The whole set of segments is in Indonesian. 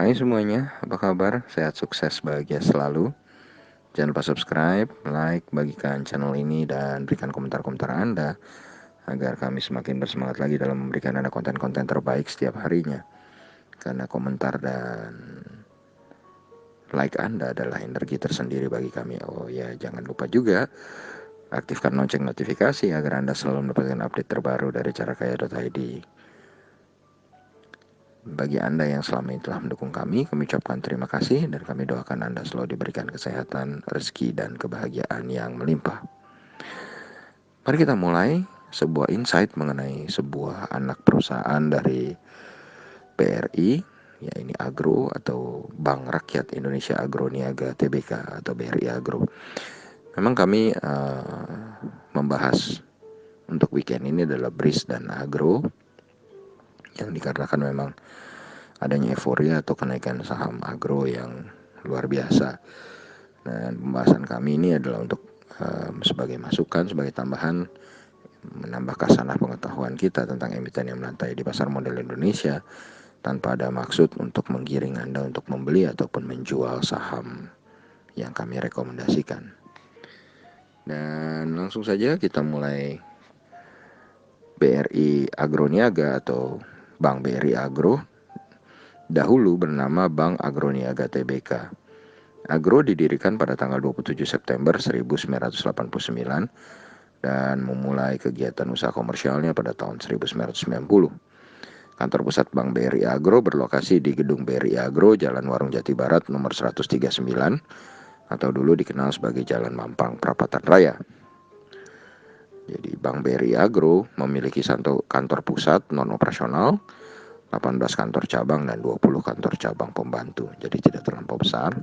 Hai semuanya, apa kabar? Sehat, sukses, bahagia selalu. Jangan lupa subscribe, like, bagikan channel ini, dan berikan komentar-komentar Anda agar kami semakin bersemangat lagi dalam memberikan Anda konten-konten terbaik setiap harinya. Karena komentar dan like Anda adalah energi tersendiri bagi kami. Oh ya, jangan lupa juga aktifkan lonceng notifikasi agar Anda selalu mendapatkan update terbaru dari carakaya.id. Bagi Anda yang selama ini telah mendukung kami ucapkan terima kasih dan kami doakan Anda selalu diberikan kesehatan, rezeki, dan kebahagiaan yang melimpah. Mari kita mulai sebuah insight mengenai sebuah anak perusahaan dari BRI, ya ini Agro atau Bank Rakyat Indonesia Agro Niaga Tbk atau BRI Agro. Memang kami membahas untuk weekend ini adalah BRIS dan Agro, yang dikarenakan memang adanya euforia atau kenaikan saham agro yang luar biasa. Dan pembahasan kami ini adalah untuk sebagai masukan, sebagai tambahan, menambah kasanah pengetahuan kita tentang emiten yang melantai di pasar modal Indonesia, tanpa ada maksud untuk menggiring Anda untuk membeli ataupun menjual saham yang kami rekomendasikan. Dan langsung saja kita mulai. BRI Agro Niaga atau Bank BRI Agro dahulu bernama Bank Agro Niaga Tbk. Agro didirikan pada tanggal 27 September 1989 dan memulai kegiatan usaha komersialnya pada tahun 1990. Kantor pusat Bank BRI Agro berlokasi di Gedung BRI Agro, Jalan Warung Jati Barat nomor 139 atau dulu dikenal sebagai Jalan Mampang Perapatan Raya. Jadi Bank BRI Agro memiliki kantor pusat non-operasional, 18 kantor cabang dan 20 kantor cabang pembantu, jadi tidak terlampau besar.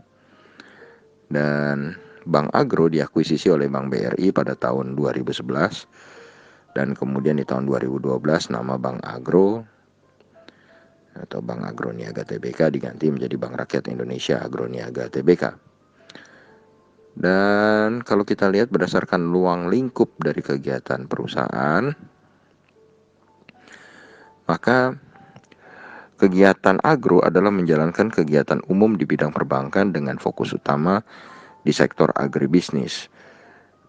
Dan Bank Agro diakuisisi oleh Bank BRI pada tahun 2011 dan kemudian di tahun 2012 nama Bank Agro atau Bank Agro Niaga Tbk diganti menjadi Bank Rakyat Indonesia Agro Niaga Tbk. Dan kalau kita lihat berdasarkan ruang lingkup dari kegiatan perusahaan, maka kegiatan agro adalah menjalankan kegiatan umum di bidang perbankan dengan fokus utama di sektor agribisnis.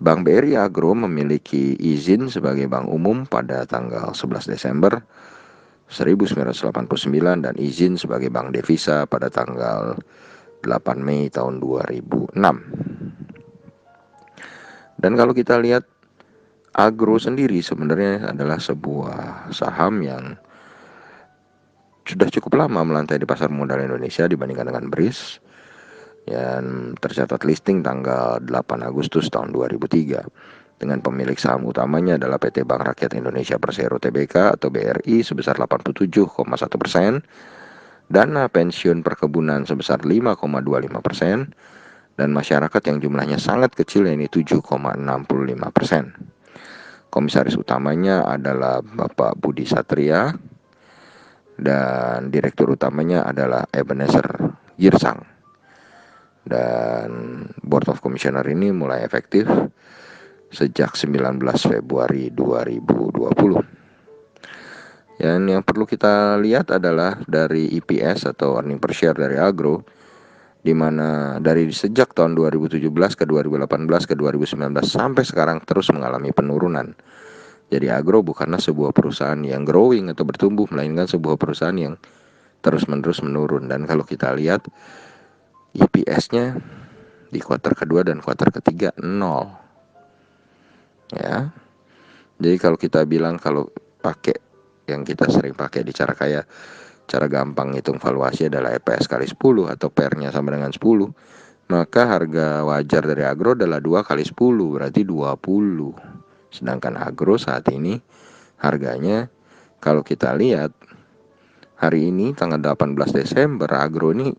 Bank BRI Agro memiliki izin sebagai bank umum pada tanggal 11 Desember 1989 dan izin sebagai bank devisa pada tanggal 8 Mei tahun 2006. Dan kalau kita lihat, agro sendiri sebenarnya adalah sebuah saham yang sudah cukup lama melantai di pasar modal Indonesia dibandingkan dengan BRIS, yang tercatat listing tanggal 8 Agustus tahun 2003 dengan pemilik saham utamanya adalah PT Bank Rakyat Indonesia Persero Tbk atau BRI sebesar 87,1%, dana pensiun perkebunan sebesar 5,25%, dan masyarakat yang jumlahnya sangat kecil yaitu 7,65%. Komisaris utamanya adalah Bapak Budi Satria dan direktur utamanya adalah Ebenezer Girsang. Dan Board of Commissioner ini mulai efektif sejak 19 Februari 2020. Dan yang perlu kita lihat adalah dari EPS atau earning per share dari Agro, di mana dari sejak tahun 2017 ke 2018 ke 2019 sampai sekarang terus mengalami penurunan. Jadi Agro bukanlah sebuah perusahaan yang growing atau bertumbuh, melainkan sebuah perusahaan yang terus-menerus menurun. Dan kalau kita lihat EPS-nya di kuartal kedua dan kuartal ketiga 0. Ya. Jadi kalau kita bilang kalau pakai yang kita sering pakai di cara gampang hitung valuasi adalah EPS kali 10 atau PER-nya sama dengan 10, maka harga wajar dari Agro adalah 2 kali 10 berarti 20. Sedangkan Agro saat ini harganya, kalau kita lihat hari ini tanggal 18 Desember, Agro ini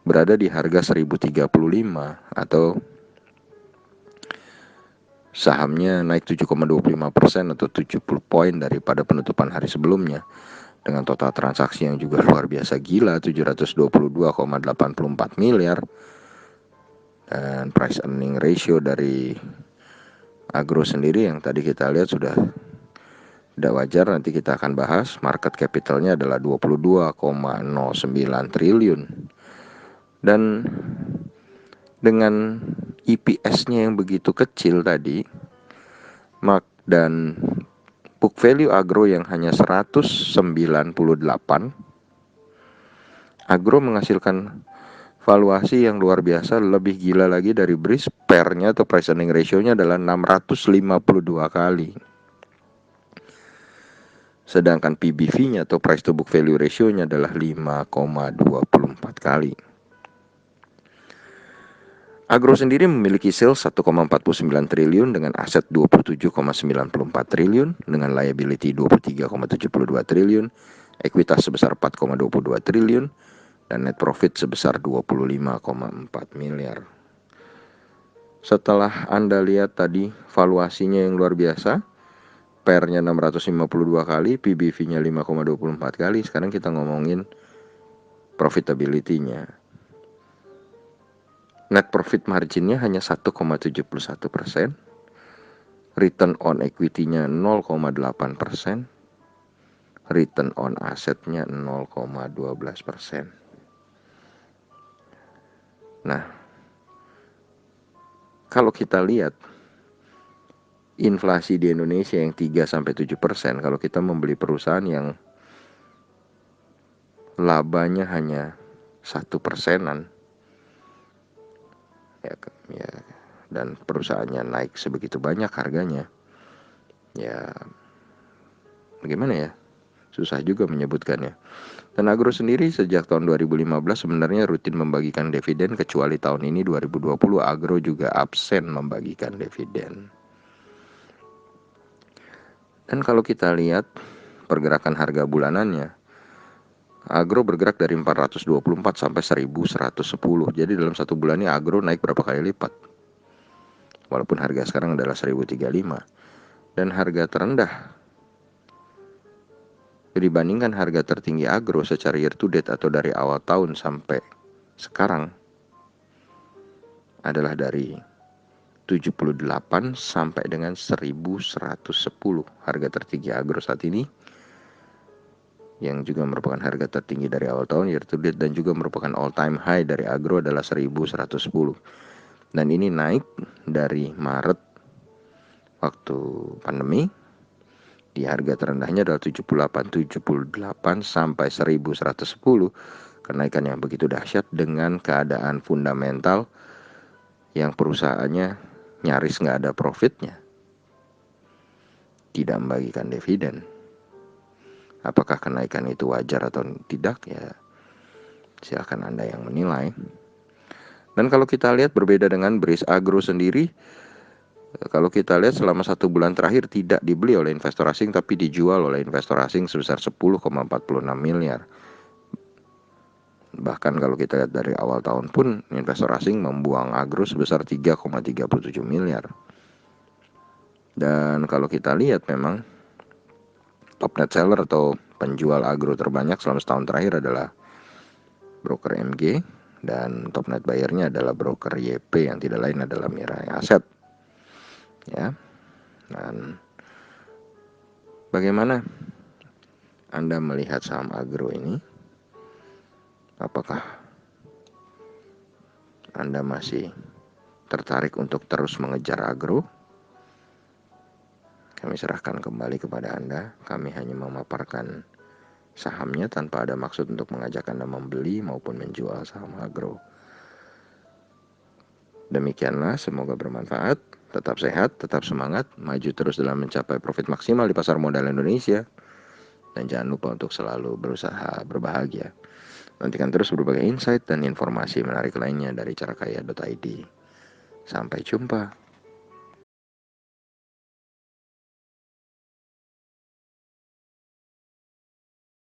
berada di harga 1035 atau sahamnya naik 7,25% atau 70 poin daripada penutupan hari sebelumnya, dengan total transaksi yang juga luar biasa gila, 722,84 miliar. Dan price earning ratio dari Agro sendiri yang tadi kita lihat sudah Tidak wajar, nanti kita akan bahas. Market capitalnya adalah 22,09 triliun. Dan dengan EPS-nya yang begitu kecil tadi, dan book value Agro yang hanya 198, Agro menghasilkan valuasi yang luar biasa, lebih gila lagi dari BRIS. PER-nya atau price earning ratio-nya adalah 652 kali. Sedangkan PBV-nya atau price to book value ratio-nya adalah 5,24 kali. Agro sendiri memiliki sales 1,49 triliun dengan aset 27,94 triliun, dengan liability 23,72 triliun, ekuitas sebesar 4,22 triliun, dan net profit sebesar 25,4 miliar. Setelah Anda lihat tadi valuasinya yang luar biasa, PER-nya 652 kali, PBV-nya 5,24 kali, sekarang kita ngomongin profitability-nya. Net profit margin-nya hanya 1,71%, return on equity-nya 0,8%, return on asset-nya 0,12%. Nah, kalau kita lihat inflasi di Indonesia yang 3-7%, kalau kita membeli perusahaan yang labanya hanya 1%-an, ya, dan perusahaannya naik sebegitu banyak harganya, ya bagaimana ya, susah juga menyebutkannya. Dan Agro sendiri sejak tahun 2015 sebenarnya rutin membagikan dividen, kecuali tahun ini 2020 Agro juga absen membagikan dividen. Dan kalau kita lihat pergerakan harga bulanannya, Agro bergerak dari 424 sampai 1110. Jadi dalam satu bulan ini Agro naik berapa kali lipat. Walaupun harga sekarang adalah 1035. Dan harga terendah dibandingkan harga tertinggi Agro secara year to date atau dari awal tahun sampai sekarang adalah dari 78 sampai dengan 1110. Harga tertinggi Agro saat ini, yang juga merupakan harga tertinggi dari awal tahun year to date dan juga merupakan all time high dari Agro adalah 1110. Dan ini naik dari Maret waktu pandemi. Di harga terendahnya adalah 78 sampai 1110. Kenaikan yang begitu dahsyat dengan keadaan fundamental yang perusahaannya nyaris nggak ada profitnya, tidak membagikan dividen. Apakah kenaikan itu wajar atau tidak, ya silakan Anda yang menilai. Dan kalau kita lihat berbeda dengan BRIS, Agro sendiri, kalau kita lihat selama 1 bulan terakhir tidak dibeli oleh investor asing tapi dijual oleh investor asing sebesar 10,46 miliar. Bahkan kalau kita lihat dari awal tahun pun investor asing membuang Agro sebesar 3,37 miliar. Dan kalau kita lihat memang top net seller atau penjual Agro terbanyak selama setahun terakhir adalah broker MG, dan top net buyer-nya adalah broker YP yang tidak lain adalah Mirae Asset. Ya. Dan bagaimana Anda melihat saham Agro ini? Apakah Anda masih tertarik untuk terus mengejar Agro? Kami serahkan kembali kepada Anda. Kami hanya memaparkan sahamnya tanpa ada maksud untuk mengajak Anda membeli maupun menjual saham Agro. Demikianlah, semoga bermanfaat. Tetap sehat, tetap semangat, maju terus dalam mencapai profit maksimal di pasar modal Indonesia. Dan jangan lupa untuk selalu berusaha berbahagia. Nantikan terus berbagai insight dan informasi menarik lainnya dari carakaya.id. Sampai jumpa.